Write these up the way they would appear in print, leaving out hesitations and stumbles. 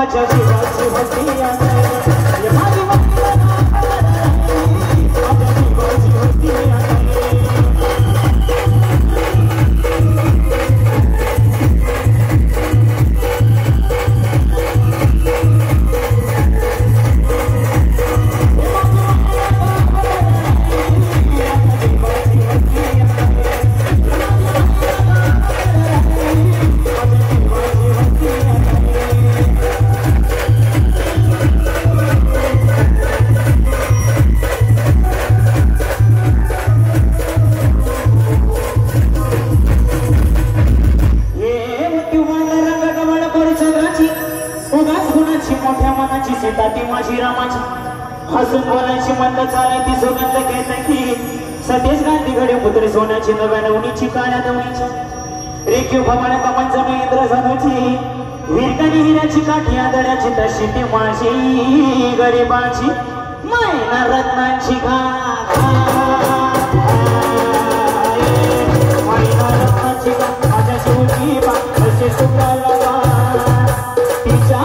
माझ्या जीवाची होती माझी माझ्या जीवाची होती मोठ्या मनाची सीता ती माझी रामाची हसून बोलायची मंद चालायची सुगंध घेतायची सतेज गांधी घडे पुत्री सोन्याची नव्या नवनीची काळ्या नवनीची रेखीव भवाना कमन जणू इंद्र जणूची वीरकणी हिऱ्याची काठी आदळ्याची तशी ती माझी गरिबाची मैना रत्नांची मैना रत्नाची माझ्या शिवची असे सुखाला तिच्या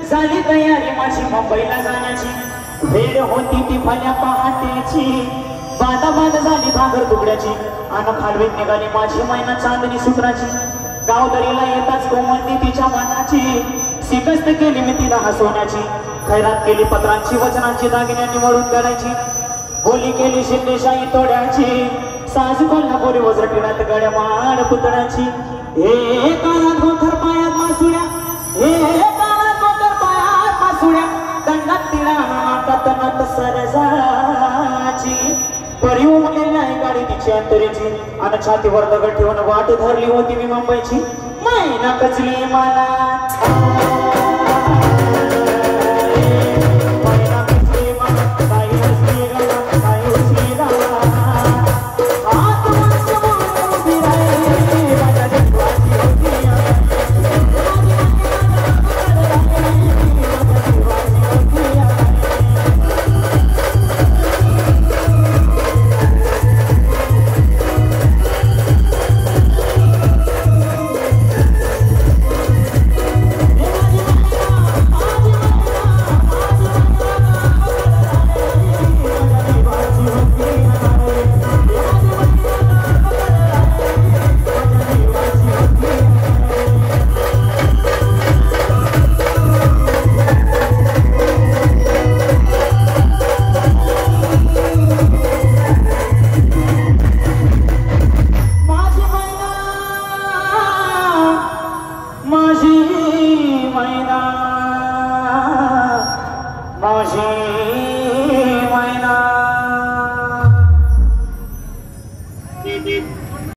झाली तयारी माझी मुंबईला जाण्याची वेळ होती ती भल्या पहाटेची बादाबाद झाली भागर तुकड्याची आणि खालवीत निघाली माझी मैना चांदणी सूत्राची गावदरीला येताच कोमलती तिच्या मनाची शिकस्त केली मी तिला हसवण्याची खैरात केली पत्रांची वचनांची दागिन्यांनी वळून करायची बोली केली शिंदेशाही तोड्याची साज कोल्हापुरी वज्रटिळात गड्या माड पुतळ्याची हे कानात गोंधर पायात मासुड्या हे दंडात तिला नाकात नत सरजाची परी उमलेली आहे गाडी तिची अंतरेची आणि छातीवर दगड ठेवून वाट धरली होती मी मुंबईची मैना कचली मला